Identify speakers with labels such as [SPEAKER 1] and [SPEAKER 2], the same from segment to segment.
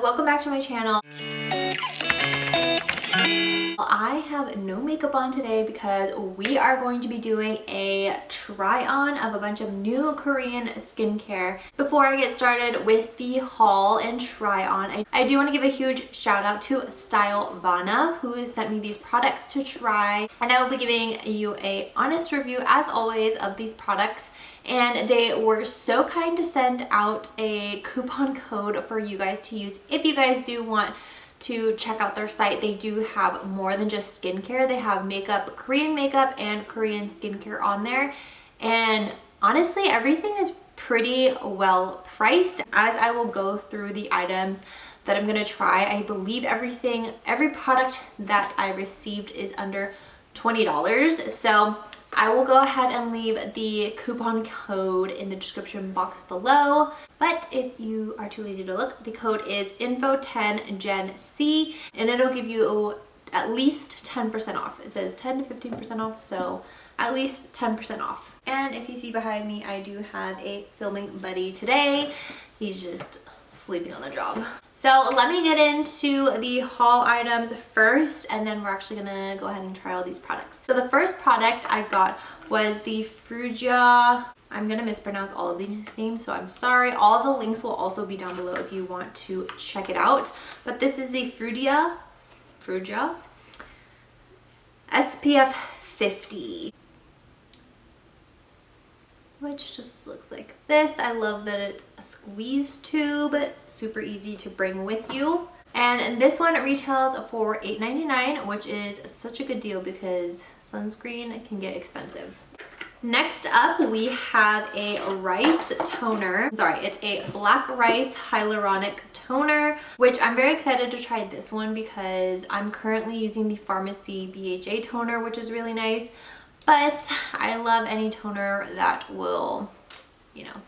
[SPEAKER 1] welcome back to my channel. I have no makeup on today because we are going to be doing a try on of a bunch of new Korean skincare. Before I get started with the haul and try on, I do want to give a huge shout out to Stylevana, who sent me these products to try, and I will be giving you a honest review as always of these products. And they were so kind to send out a coupon code for you guys to use if you guys do want to check out their site. They do have more than just skincare. They have makeup, Korean makeup and Korean skincare on there. And honestly, everything is pretty well priced. As I will go through the items that I'm gonna try, I believe every product that I received is under $20. So I will go ahead and leave the coupon code in the description box below. But if you are too lazy to look, the code is info10GenC, and it'll give you at least 10% off. It says 10 to 15% off, so at least 10% off. And if you see behind me, I do have a filming buddy today. He's just sleeping on the job. So let me get into the haul items first, and then we're actually gonna go ahead and try all these products. So the first product I got was the Frugia. I'm gonna mispronounce all of these names, so I'm sorry. All of the links will also be down below if you want to check it out. But this is the Frugia SPF 50. Which just looks like this. I love that it's a squeeze tube, super easy to bring with you. And this one retails for $8.99, which is such a good deal because sunscreen can get expensive. Next up, we have a rice toner. Sorry, it's a black rice hyaluronic toner, which I'm very excited to try this one because I'm currently using the Pharmacy BHA toner, which is really nice. But I love any toner that will, you know,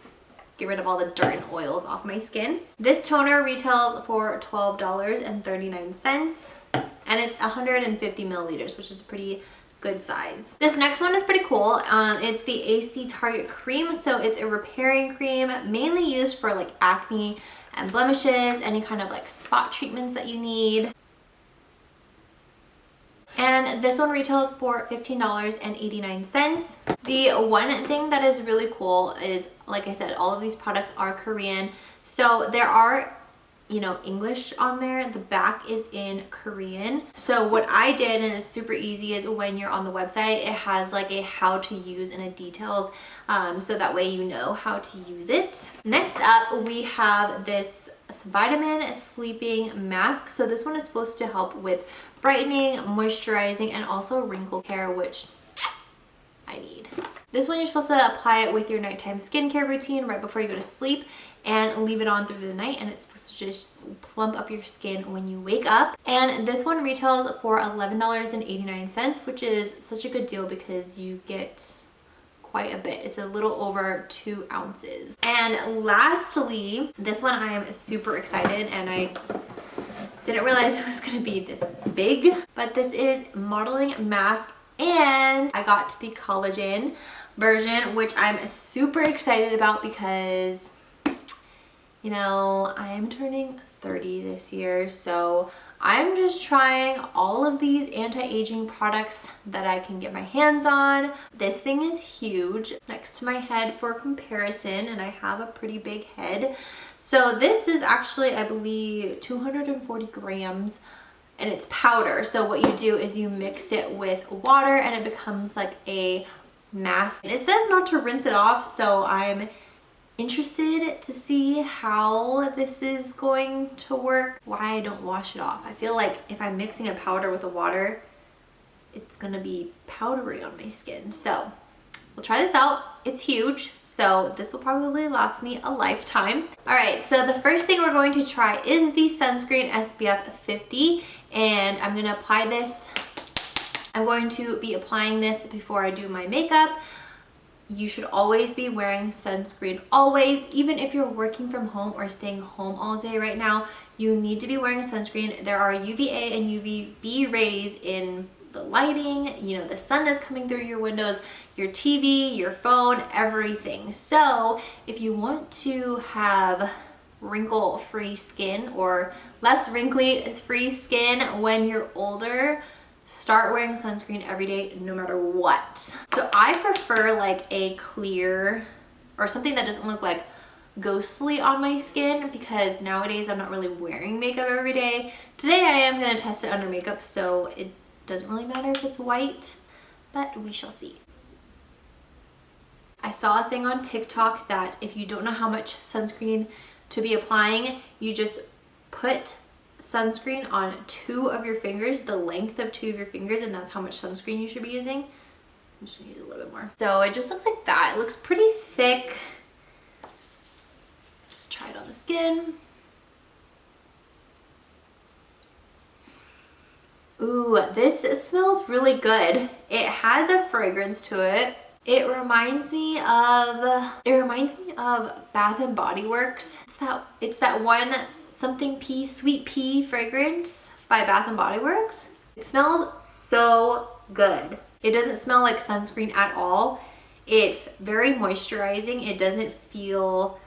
[SPEAKER 1] get rid of all the dirt and oils off my skin. This toner retails for $12.39, and it's 150 milliliters, which is a pretty good size. This next one is pretty cool. It's the AC Target Cream. So it's a repairing cream, mainly used for like acne and blemishes, any kind of like spot treatments that you need. And this one retails for $15.89. The one thing that is really cool is, like I said, all of these products are Korean. So there are, you know, English on there. The back is in Korean. So what I did, and it's super easy, is when you're on the website, it has like a how to use and a details. So that way you know how to use it. Next up, we have this vitamin sleeping mask. So this one is supposed to help with brightening, moisturizing, and also wrinkle care, which I need. This one, you're supposed to apply it with your nighttime skincare routine right before you go to sleep and leave it on through the night, and it's supposed to just plump up your skin when you wake up. And this one retails for $11.89, which is such a good deal because you get quite a bit. It's a little over 2 ounces. And lastly, this one I am super excited, and I didn't realize it was gonna be this big, but this is modeling mask, and I got the collagen version, which I'm super excited about because, you know, I'm turning 30 this year, so I'm just trying all of these anti-aging products that I can get my hands on. This thing is huge, next to my head for comparison, and I have a pretty big head. So this is actually, I believe, 240 grams, and it's powder. So what you do is you mix it with water and it becomes like a mask. And it says not to rinse it off, so I'm interested to see how this is going to work, why I don't wash it off. I feel like if I'm mixing a powder with the water, it's gonna be powdery on my skin. So we'll try this out. It's huge, so this will probably last me a lifetime. All right, so the first thing we're going to try is the Sunscreen SPF 50, and I'm gonna apply this. I'm going to be applying this before I do my makeup. You should always be wearing sunscreen, always. Even if you're working from home or staying home all day right now, you need to be wearing a sunscreen. There are UVA and UVB rays in the lighting, you know, the sun that's coming through your windows, your TV, your phone, everything. So if you want to have wrinkle-free skin or less wrinkly-free skin when you're older, start wearing sunscreen every day no matter what. So I prefer like a clear or something that doesn't look like ghostly on my skin, because nowadays I'm not really wearing makeup every day. Today I am going to test it under makeup, so it doesn't really matter if it's white, but we shall see. I saw a thing on TikTok that if you don't know how much sunscreen to be applying, you just put sunscreen on 2 of your fingers, the length of 2 of your fingers, and that's how much sunscreen you should be using. I'm just gonna use a little bit more. So it just looks like that. It looks pretty thick. Let's try it on the skin. Ooh, this smells really good. It has a fragrance to it. It reminds me of Bath and Body Works. It's that one something pea, sweet pea fragrance by Bath and Body Works. It smells so good. It doesn't smell like sunscreen at all. It's very moisturizing. It doesn't feel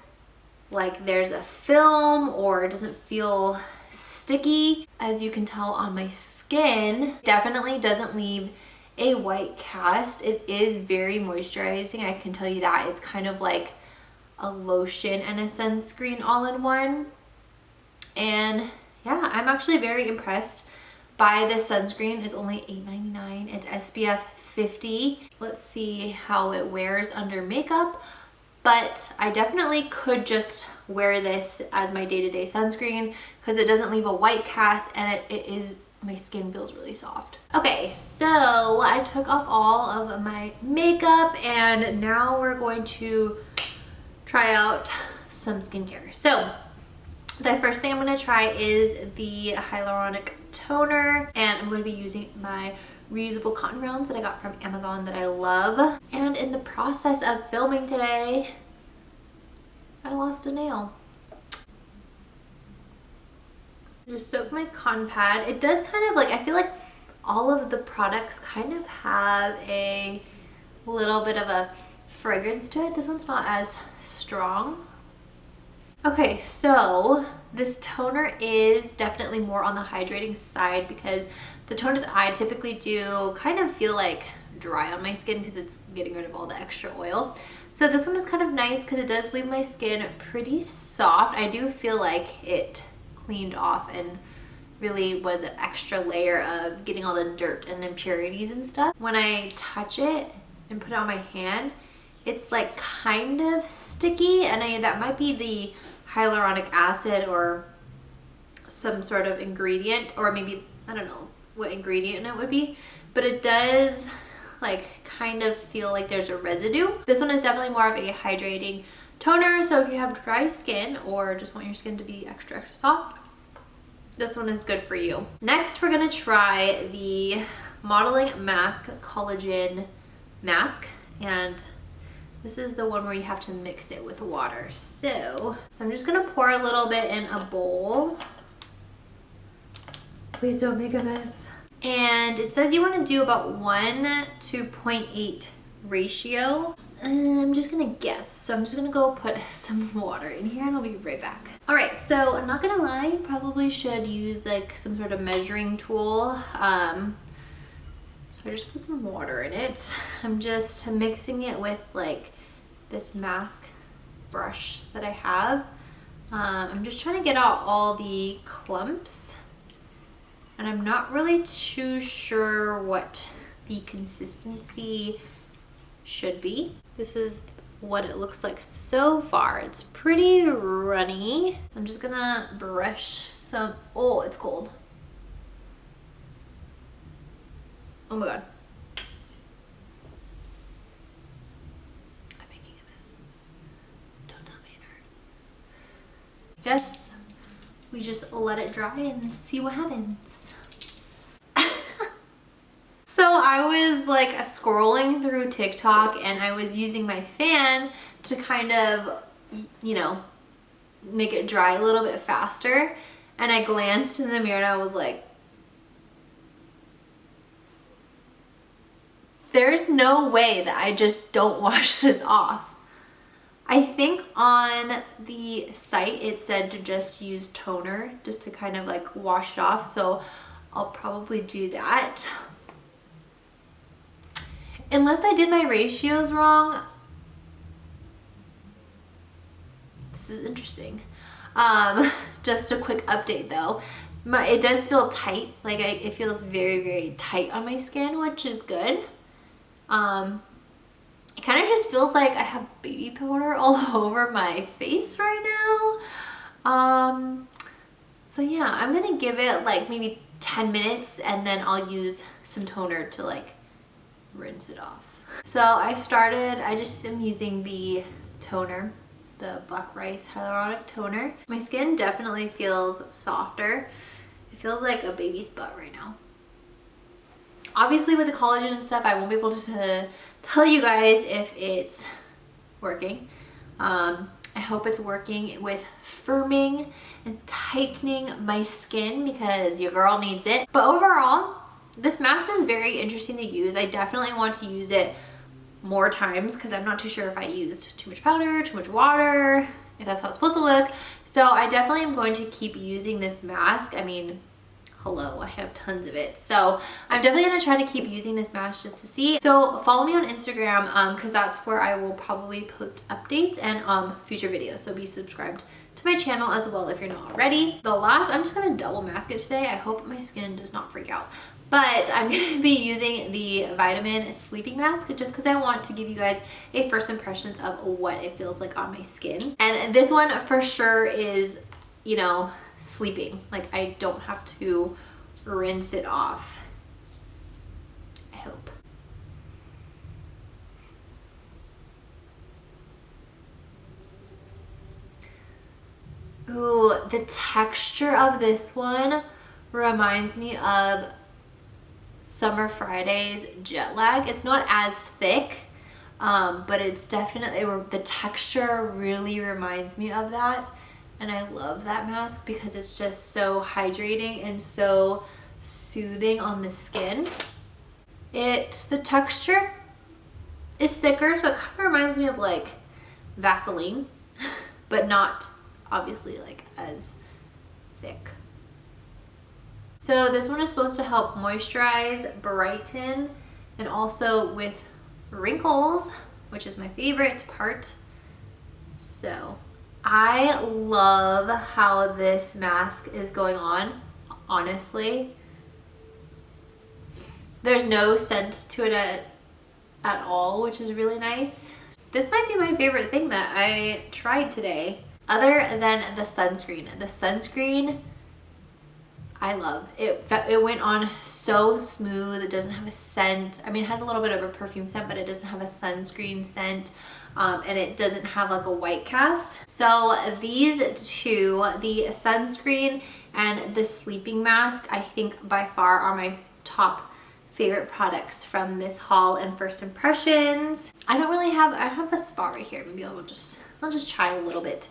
[SPEAKER 1] like there's a film, or it doesn't feel sticky. As you can tell on my skin, definitely doesn't leave a white cast. It is very moisturizing, I can tell you that. It's kind of like a lotion and a sunscreen all in one. And yeah, I'm actually very impressed by this sunscreen. It's only $8.99. It's SPF 50. Let's see how it wears under makeup, but I definitely could just wear this as my day-to-day sunscreen because it doesn't leave a white cast, and my skin feels really soft. Okay, so I took off all of my makeup and now we're going to try out some skincare. So the first thing I'm going to try is the Hyaluronic Toner, and I'm going to be using my reusable cotton rounds that I got from Amazon that I love. And in the process of filming today, I lost a nail. Just soak my cotton pad. It does kind of like, I feel like all of the products kind of have a little bit of a fragrance to it. This one's not as strong. Okay, so this toner is definitely more on the hydrating side because the toners I typically do kind of feel like dry on my skin because it's getting rid of all the extra oil. So this one is kind of nice because it does leave my skin pretty soft. I do feel like it cleaned off and really was an extra layer of getting all the dirt and impurities and stuff. When I touch it and put it on my hand, it's like kind of sticky, and that might be the hyaluronic acid or some sort of ingredient, or maybe I don't know what ingredient it would be, but it does like kind of feel like there's a residue. This one is definitely more of a hydrating toner, so if you have dry skin or just want your skin to be extra soft, this one is good for you. Next, we're gonna try the Modeling Mask Collagen Mask, and this is the one where you have to mix it with water. So I'm just gonna pour a little bit in a bowl. Please don't make a mess. And it says you want to do about 1 to 0.8 ratio. I'm just gonna guess. So I'm just gonna go put some water in here and I'll be right back. All right, so I'm not gonna lie, you probably should use like some sort of measuring tool. So I just put some water in it. I'm just mixing it with like this mask brush that I have. I'm just trying to get out all the clumps, and I'm not really too sure what the consistency should be. This is what it looks like so far. It's pretty runny. So I'm just gonna brush some, oh, it's cold. Oh my God. I'm making a mess. Don't tell me it hurt. I guess we just let it dry and see what happens. So I was like scrolling through TikTok and I was using my fan to kind of, you know, make it dry a little bit faster. And I glanced in the mirror and I was like, there's no way that I just don't wash this off. I think on the site it said to just use toner just to kind of like wash it off, so I'll probably do that. Unless I did my ratios wrong. This is interesting. Just a quick update though. It does feel tight, like it feels very, very tight on my skin, which is good. It kind of just feels like I have baby powder all over my face right now. So yeah, I'm gonna give it like maybe 10 minutes and then I'll use some toner to like rinse it off. So I just am using the toner, the Black Rice Hyaluronic Toner. My skin definitely feels softer. It feels like a baby's butt right now. Obviously with the collagen and stuff, I won't be able to tell you guys if it's working. I hope it's working with firming and tightening my skin because your girl needs it. But overall, this mask is very interesting to use. I definitely want to use it more times because I'm not too sure if I used too much powder, too much water, if that's how it's supposed to look. So I definitely am going to keep using this mask. I mean, hello, I have tons of it. So I'm definitely going to try to keep using this mask just to see. So follow me on Instagram because that's where I will probably post updates and future videos. So be subscribed to my channel as well if you're not already. I'm just going to double mask it today. I hope my skin does not freak out. But I'm going to be using the vitamin sleeping mask just because I want to give you guys a first impressions of what it feels like on my skin. And this one for sure is, you know, sleeping. Like I don't have to rinse it off. I hope. Ooh, the texture of this one reminds me of Summer Friday's Jet Lag. It's not as thick, but it's definitely, the texture really reminds me of that. And I love that mask because it's just so hydrating and so soothing on the skin. The texture is thicker, so it kind of reminds me of like Vaseline, but not obviously like as thick. So this one is supposed to help moisturize, brighten, and also with wrinkles, which is my favorite part. So I love how this mask is going on, honestly. There's no scent to it at all, which is really nice. This might be my favorite thing that I tried today, other than the sunscreen. The sunscreen, I love. It went on so smooth. It doesn't have a scent. I mean, it has a little bit of a perfume scent, but it doesn't have a sunscreen scent. And it doesn't have like a white cast. So these two, the sunscreen and the sleeping mask, I think by far are my top favorite products from this haul and first impressions. I have a spot right here. Maybe I'll just try a little bit.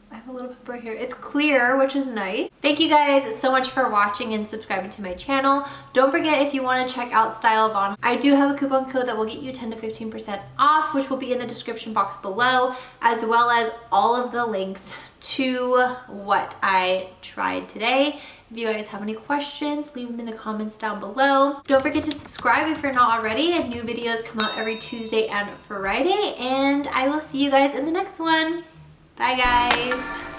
[SPEAKER 1] I have a little bit right here. It's clear, which is nice. Thank you guys so much for watching and subscribing to my channel. Don't forget, if you want to check out Stylevana, I do have a coupon code that will get you 10 to 15% off, which will be in the description box below, as well as all of the links to what I tried today. If you guys have any questions, leave them in the comments down below. Don't forget to subscribe if you're not already. New videos come out every Tuesday and Friday, and I will see you guys in the next one. Bye guys.